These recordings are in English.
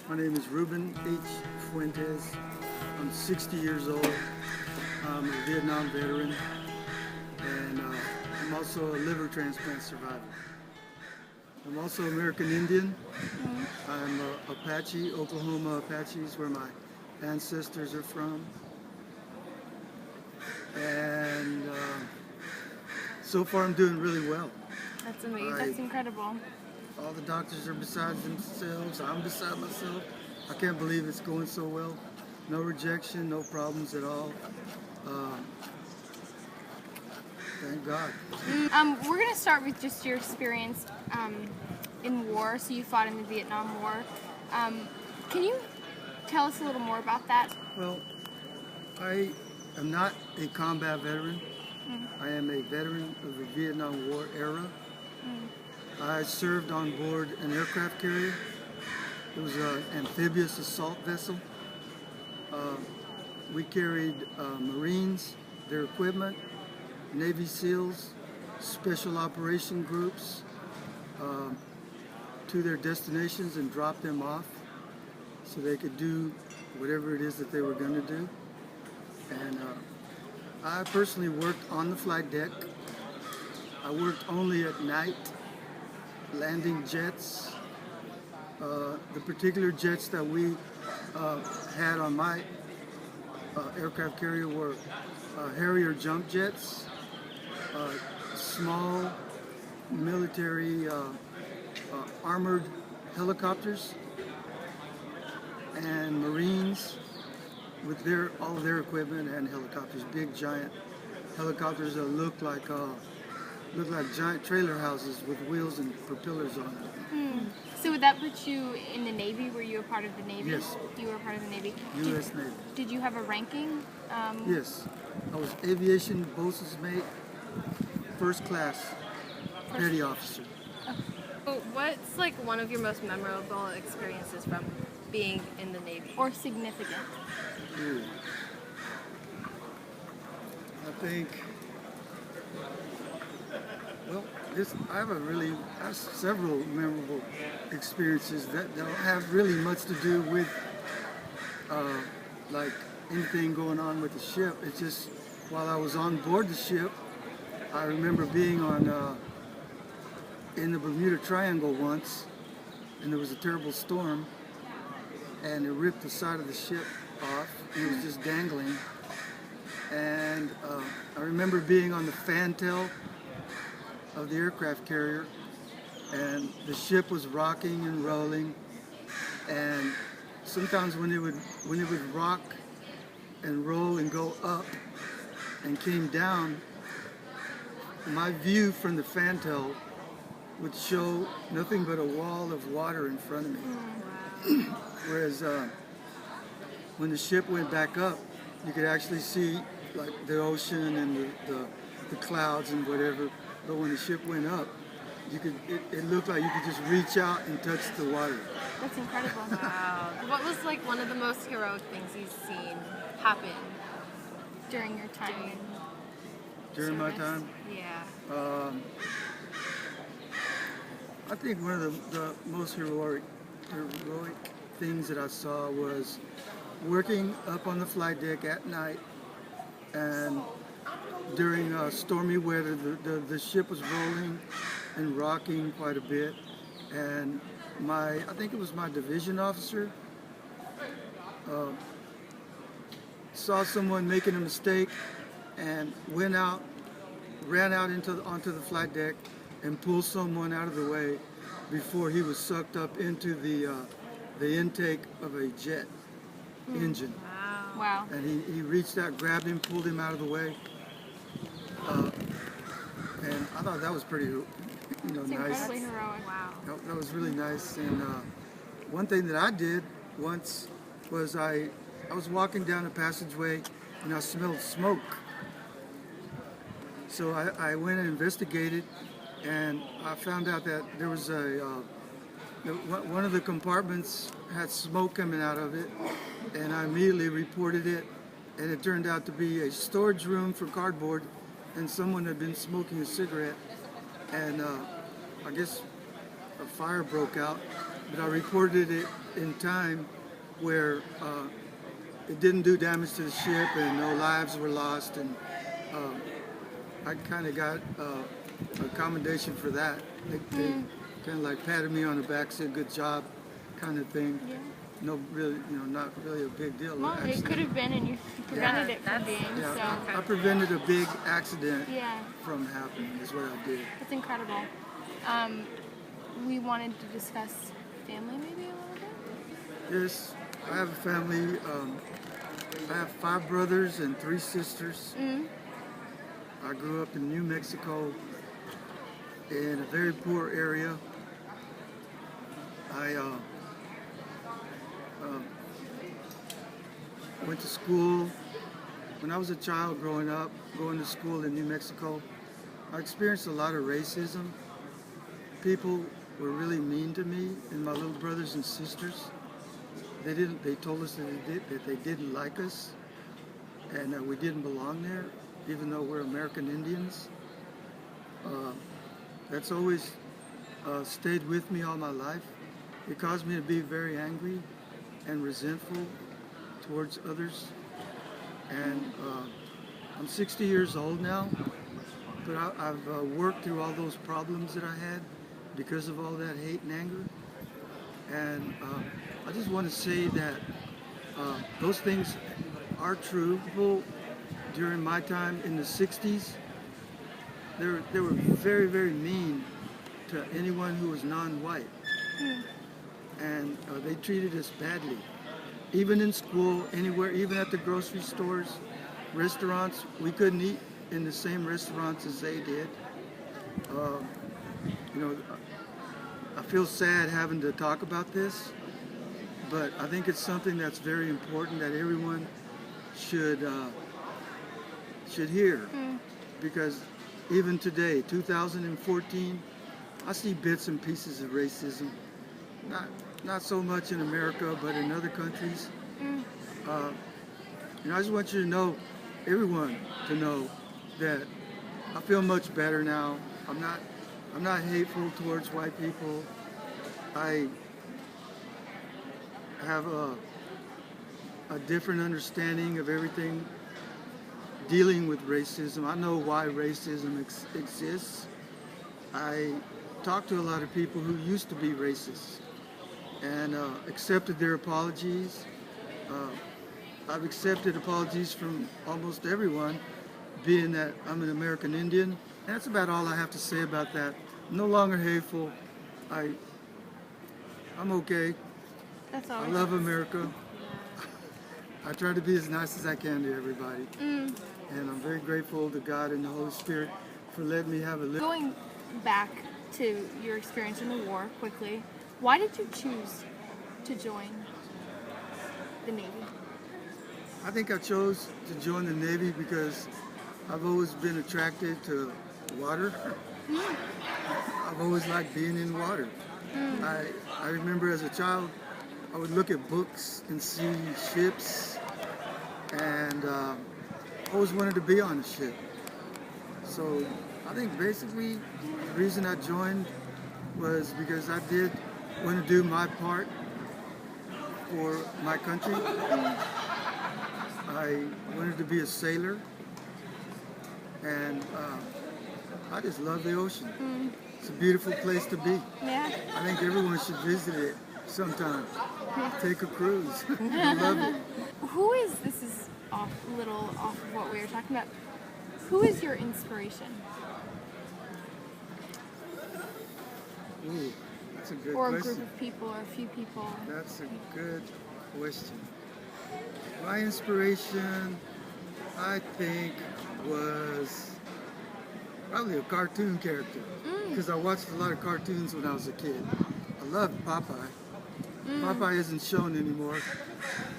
My name is Ruben Fuentez. I'm 60 years old. I'm a Vietnam veteran, and I'm also a liver transplant survivor. I'm also American Indian. I'm Apache, Oklahoma Apaches, where my ancestors are from. And so far I'm doing really well. That's amazing. That's incredible. All the doctors are beside themselves. I'm beside myself. I can't believe it's going so well. No rejection, no problems at all. Thank God. We're going to start with just your experience in war. So you fought in the Vietnam War. Can you tell us a little more about that? Well, I am not a combat veteran. I am a veteran of the Vietnam War era. I served on board an aircraft carrier. It was an amphibious assault vessel. We carried Marines, their equipment, Navy SEALs, special operation groups to their destinations and dropped them off so they could do whatever it is that they were going to do. And I personally worked on the flight deck. I worked only at night, landing jets. The particular jets that we had on my aircraft carrier were Harrier jump jets, small military armored helicopters, and Marines with all of their equipment and helicopters, big giant helicopters that look like giant trailer houses with wheels and propellers on them. So would that put you in the Navy? Were you a part of the Navy? Yes. You were a part of the Navy? U.S. Navy. Did you have a ranking? Yes. I was aviation bosun's mate, first class, petty officer. So what's like one of your most memorable experiences from being in the Navy? Or significant? Ooh. I think, well, I have several memorable experiences that don't have really much to do with like anything going on with the ship. It's just while I was on board the ship, I remember being in the Bermuda Triangle once, and there was a terrible storm, and it ripped the side of the ship off, and it was just dangling. And I remember being on the fantail of the aircraft carrier, and the ship was rocking and rolling, and sometimes when it would rock and roll and go up and came down, my view from the fantail would show nothing but a wall of water in front of me. Whereas when the ship went back up, you could actually see like the ocean and the clouds and whatever. But when the ship went up, it looked like you could just reach out and touch the water. That's incredible. Wow. What was like one of the most heroic things you've seen happen During your time in During my service? time, Yeah. I think one of the most heroic things that I saw was working up on the flight deck at night, and during stormy weather, the ship was rolling and rocking quite a bit, and I think it was my division officer saw someone making a mistake and ran out onto the flight deck and pulled someone out of the way before he was sucked up into the intake of a jet engine. Wow. And he reached out, grabbed him, pulled him out of the way. And I thought that was pretty, It's nice. incredibly heroic. Wow. That was really nice. And one thing that I did once was I was walking down a passageway and I smelled smoke. So I went and investigated, and I found out that there was one of the compartments had smoke coming out of it, and I immediately reported it, and it turned out to be a storage room for cardboard, and someone had been smoking a cigarette, and I guess a fire broke out, but I reported it in time where it didn't do damage to the ship and no lives were lost, and I kind of got a commendation for that. They kind of like patted me on the back, said good job, kind of thing. Yeah. No, really, not really a big deal. Well, it could have been, and you prevented it from being. Yeah, So I prevented a big accident yeah, from happening. Is what I did. that's incredible. We wanted to discuss family maybe a little bit. Yes, I have a family. I have 5 brothers and 3 sisters. I grew up in New Mexico in a very poor area. I went to school. When I was a child growing up, going to school in New Mexico, I experienced a lot of racism. People were really mean to me and my little brothers and sisters. They told us that they didn't like us and that we didn't belong there, even though we're American Indians. That's always stayed with me all my life. It caused me to be very angry and resentful towards others. And I'm 60 years old now, but I've worked through all those problems that I had because of all that hate and anger. And I just want to say that those things are true. People during my time in the 60s, they were very, very mean to anyone who was non-white. And they treated us badly. Even in school, anywhere, even at the grocery stores, restaurants, we couldn't eat in the same restaurants as they did. I feel sad having to talk about this, but I think it's something that's very important that everyone should hear. Because even today, 2014, I see bits and pieces of racism. Not so much in America, but in other countries. I just want you to know, everyone to know, that I feel much better now. I'm not hateful towards white people. I have a different understanding of everything dealing with racism. I know why racism exists. I talk to a lot of people who used to be racist and accepted their apologies. I've accepted apologies from almost everyone, being that I'm an American Indian. And that's about all I have to say about that. I'm no longer hateful. I'm okay. That's all. I love America. I try to be as nice as I can to everybody. And I'm very grateful to God and the Holy Spirit for letting me have a little. Going back to your experience in the war quickly, why did you choose to join the Navy? I think I chose to join the Navy because I've always been attracted to water. I've always liked being in water. I remember as a child, I would look at books and see ships, and always wanted to be on a ship. So I think basically the reason I joined was because I did want to do my part for my country. I wanted to be a sailor, and I just love the ocean. It's a beautiful place to be. Yeah. I think everyone should visit it sometime. Take a cruise. I love it. Who is, this is a little off of what we were talking about, who is your inspiration? Ooh, that's a good Or a question. group of people, or a few people? That's a good question. My inspiration, I think, was probably a cartoon character. Because I watched a lot of cartoons when I was a kid. I loved Popeye. Popeye isn't shown anymore.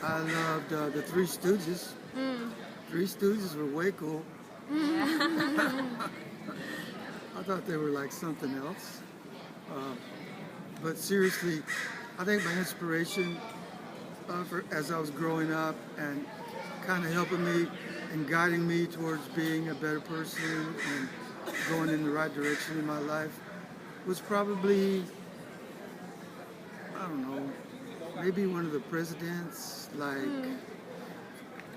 I loved the Three Stooges. Three Stooges were way cool. I thought they were like something else. But seriously, I think my inspiration as I was growing up and kind of helping me and guiding me towards being a better person and going in the right direction in my life was probably don't know, maybe one of the presidents. Like,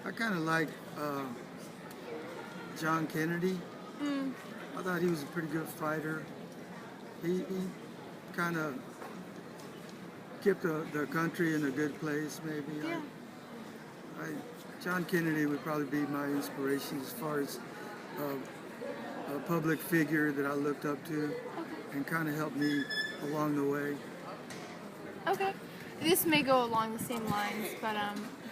I kind of like John Kennedy. I thought he was a pretty good fighter. He kind of kept the country in a good place, maybe. Yeah. John Kennedy would probably be my inspiration as far as a public figure that I looked up to and kind of helped me along the way. Okay. This may go along the same lines, but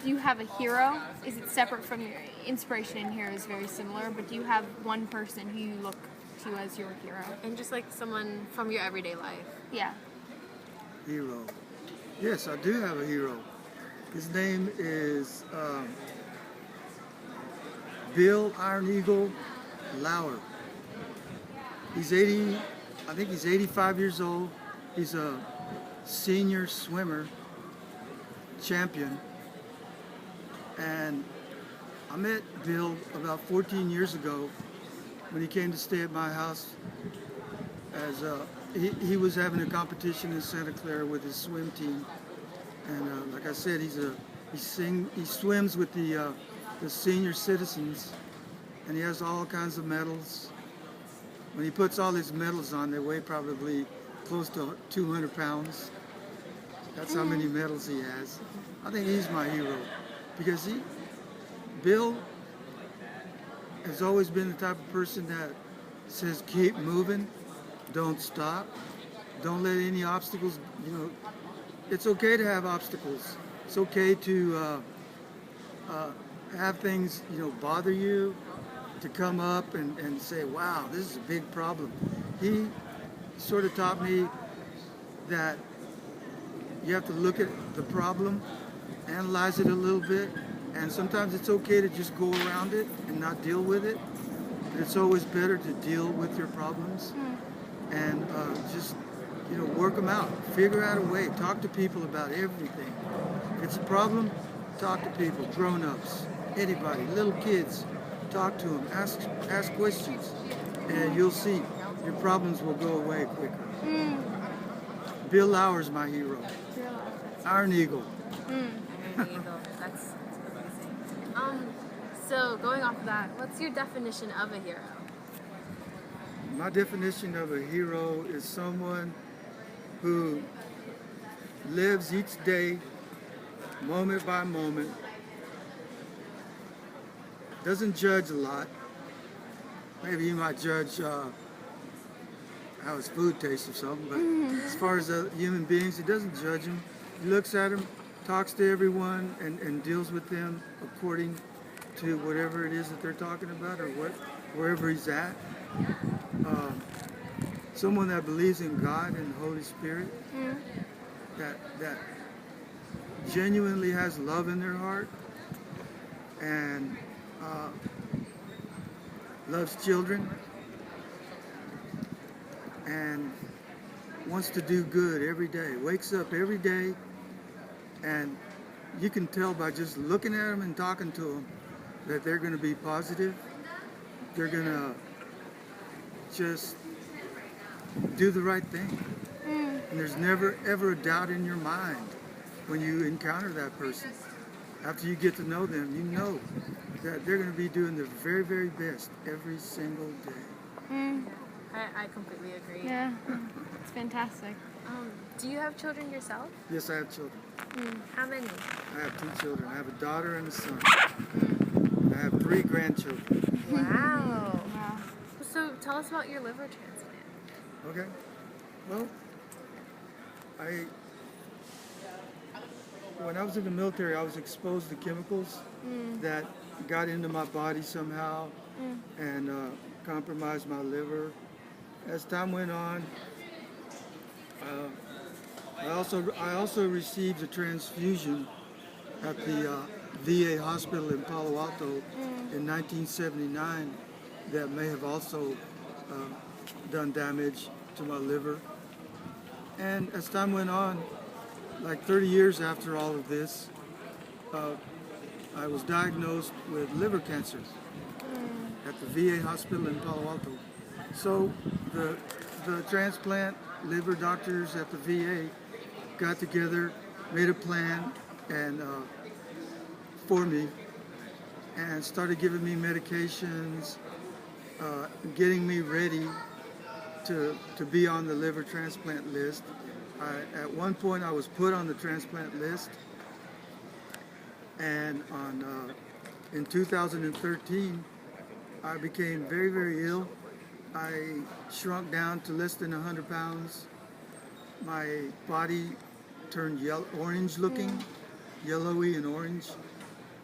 do you have a hero? Is it separate from your inspiration in here is very similar, but do you have one person who you look to as your hero? And just like someone from your everyday life. Yeah. Hero. Yes, I do have a hero. His name is Bill Iron Eagle Lauer. He's 80, I think he's 85 years old. He's a senior swimmer champion. And I met Bill about 14 years ago when he came to stay at my house. As he was having a competition in Santa Clara with his swim team, and like I said, he swims with the senior citizens, and he has all kinds of medals. When he puts all his medals on, they weigh probably close to 200 pounds. That's how many medals he has. I think he's my hero because Bill has always been the type of person that says keep moving, don't stop, don't let any obstacles, it's okay to have obstacles. It's okay to have things, bother you, to come up and say, wow, this is a big problem. He sort of taught me that you have to look at the problem, analyze it a little bit, and sometimes it's okay to just go around it and not deal with it. But it's always better to deal with your problems and just, work them out. Figure out a way. Talk to people about everything. If it's a problem, talk to people, grown-ups, anybody, little kids. Talk to them. Ask questions, and you'll see your problems will go away quicker. Bill Lauer's my hero. Iron Eagle. Iron Eagle. That's amazing. So going off of that, what's your definition of a hero? My definition of a hero is someone who lives each day, moment by moment, doesn't judge a lot. Maybe he might judge how his food tastes or something, but as far as human beings, he doesn't judge them. He looks at them, talks to everyone, and deals with them according to whatever it is that they're talking about or wherever he's at. Someone that believes in God and the Holy Spirit, that genuinely has love in their heart and loves children and wants to do good every day, wakes up every day, and you can tell by just looking at them and talking to them that they're going to be positive. They're going to just do the right thing. And there's never ever a doubt in your mind when you encounter that person. After you get to know them, you know that they're going to be doing their very, very best every single day. I completely agree. Yeah. It's fantastic. Do you have children yourself? Yes, I have children. How many? I have 2 children. I have a daughter and a son. And I have 3 grandchildren. Wow. Wow. So tell us about your liver transplant. Okay. Well, when I was in the military, I was exposed to chemicals that got into my body somehow and compromised my liver. As time went on, I also received a transfusion at the VA hospital in Palo Alto in 1979 that may have also done damage to my liver. And as time went on, like 30 years after all of this, I was diagnosed with liver cancer at the VA hospital in Palo Alto. So the transplant liver doctors at the VA got together, made a plan, and for me, and started giving me medications, getting me ready to be on the liver transplant list. At one point, I was put on the transplant list, and in 2013, I became very, very ill. I shrunk down to less than 100 pounds. My body turned orange looking, yellowy and orange.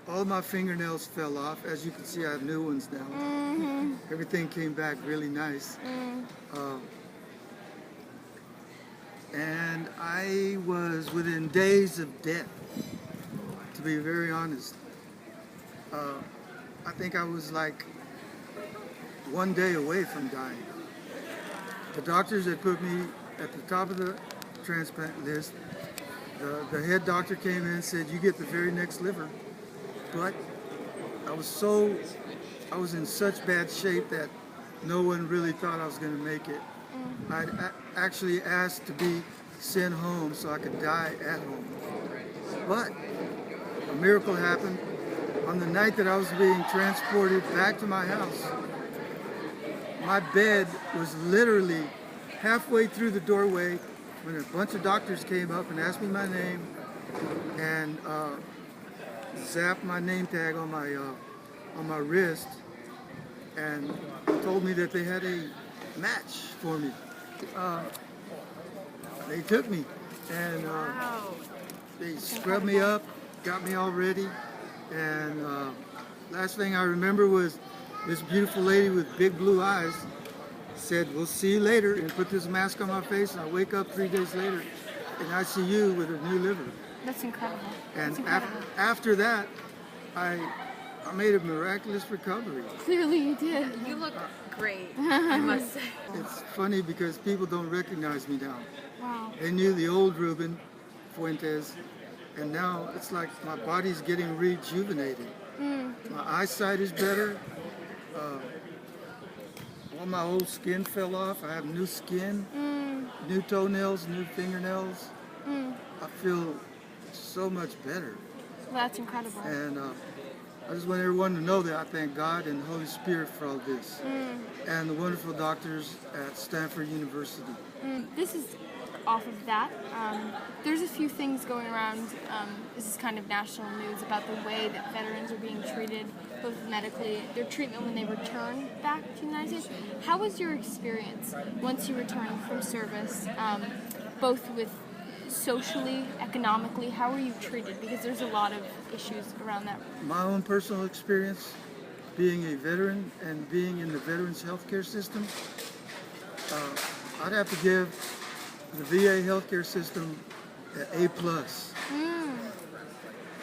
All my fingernails fell off. As you can see, I have new ones now. Everything came back really nice. And I was within days of death, to be very honest. I think I was like one day away from dying. The doctors had put me at the top of the transplant list. The head doctor came in and said, "You get the very next liver." But I was in such bad shape that no one really thought I was going to make it. I'd actually asked to be sent home so I could die at home. But a miracle happened. On the night that I was being transported back to my house, my bed was literally halfway through the doorway when a bunch of doctors came up and asked me my name and zapped my name tag on my wrist and told me that they had a match for me. They took me and they scrubbed me up, got me all ready, and last thing I remember was this beautiful lady with big blue eyes said, "We'll see you later," and put this mask on my face, and I wake up 3 days later in ICU with a new liver. That's incredible. And That's incredible. after that, I made a miraculous recovery. Clearly you did. You look great, I must say. It's funny because people don't recognize me now. Wow. They knew the old Ruben Fuentez, and now it's like my body's getting rejuvenated. My eyesight is better. All my old skin fell off. I have new skin, new toenails, new fingernails. I feel so much better. Well, that's incredible. And I just want everyone to know that I thank God and the Holy Spirit for all this. And the wonderful doctors at Stanford University. This is off of that. There's a few things going around. This is kind of national news about the way that veterans are being treated, both medically, their treatment when they return back to the United States. How was your experience once you returned from service, both with socially, economically? How were you treated? Because there's a lot of issues around that. My own personal experience being a veteran and being in the veterans healthcare system, I'd have to give the VA healthcare system an A+.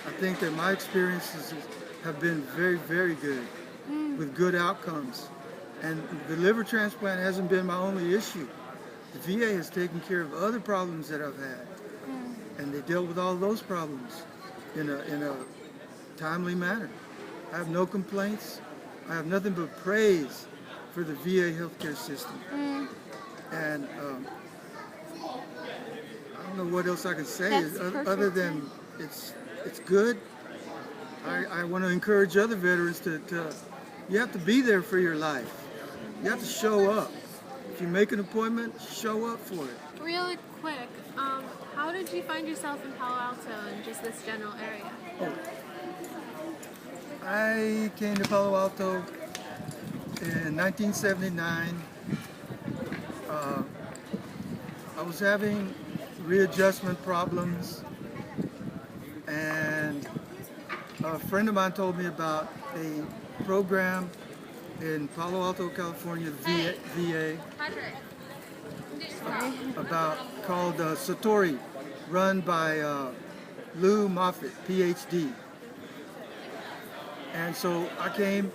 I think that my experiences have been very, very good with good outcomes. And the liver transplant hasn't been my only issue. The VA has taken care of other problems that I've had. And they dealt with all those problems in a timely manner. I have no complaints. I have nothing but praise for the VA healthcare system. And I don't know what else I can say other than it's good. I want to encourage other veterans to you have to be there for your life. You have to show up. If you make an appointment, show up for it. Really quick, how did you find yourself in Palo Alto and just this general area? I came to Palo Alto in 1979. I was having readjustment problems, and a friend of mine told me about a program in Palo Alto, California, VA, called Satori, run by Lou Moffitt, PhD. And so I came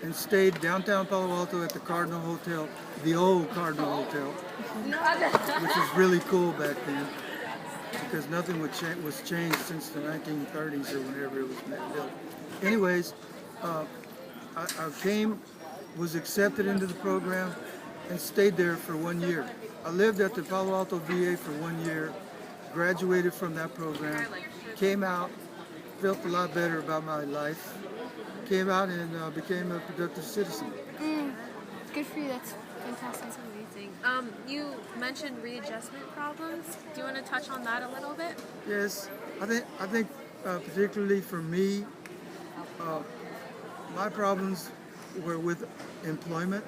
and stayed downtown Palo Alto at the Cardinal Hotel, the old Cardinal Hotel, which was really cool back then because nothing was changed since the 1930s or whenever it was built. Anyways, I came, was accepted into the program, and stayed there for 1 year. I lived at the Palo Alto VA for 1 year, graduated from that program, came out, felt a lot better about my life, came out and became a productive citizen. Good for you. That's fantastic. That's amazing. You mentioned readjustment problems. Do you want to touch on that a little bit? Yes, I think particularly for me, my problems were with employment.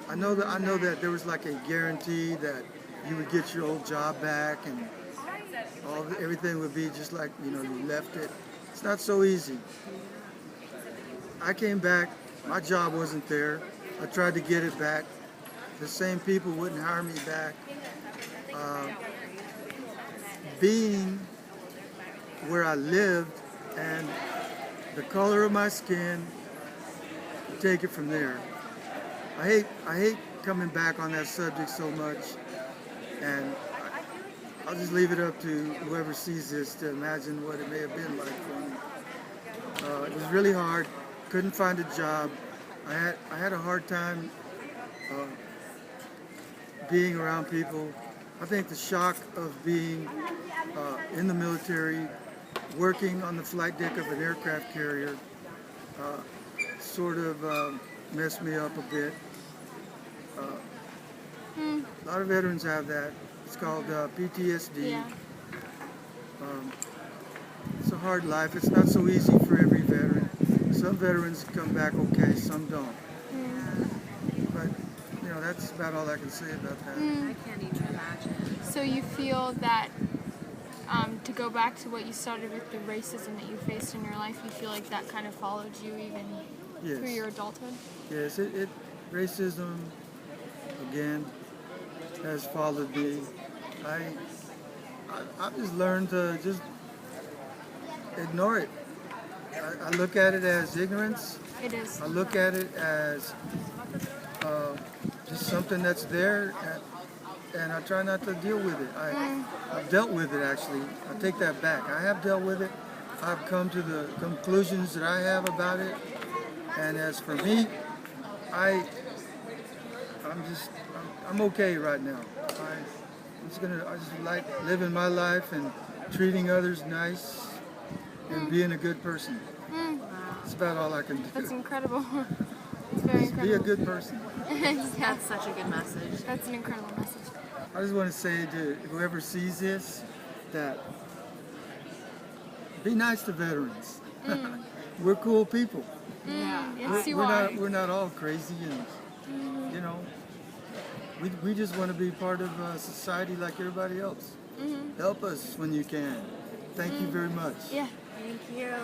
I know that there was like a guarantee that you would get your old job back and everything would be just like you left it. It's not so easy. I came back, my job wasn't there. I tried to get it back. The same people wouldn't hire me back. Being where I lived and the color of my skin, take it from there. I hate coming back on that subject so much, and I'll just leave it up to whoever sees this to imagine what it may have been like for me. It was really hard. Couldn't find a job. I had a hard time being around people. I think the shock of being in the military, working on the flight deck of an aircraft carrier, sort of messed me up a bit. A lot of veterans have that. It's called PTSD. Yeah. It's a hard life. It's not so easy for every veteran. Some veterans come back okay, some don't. But that's about all I can say about that. I can't even imagine. So you feel that to go back to what you started with the racism that you faced in your life, you feel like that kind of followed you even through Yes. your adulthood? Yes, racism again has followed me. I've just learned to just ignore it. I look at it as ignorance. It is. I look at it as just something that's there, and I try not to deal with it. I've dealt with it, actually. I take that back. I have dealt with it. I've come to the conclusions that I have about it. And as for me, I'm okay right now. I just like living my life and treating others nice and being a good person. That's about all I can do. That's incredible. It's very Just be a incredible. good person. Yeah, That's such a good message. that's an incredible message. I just want to say to whoever sees this that be nice to veterans. We're cool people. Yes, you we're are. not we're not all crazy, and we just want to be part of society like everybody else. Help us when you can. Thank you very much. Yeah. Thank you.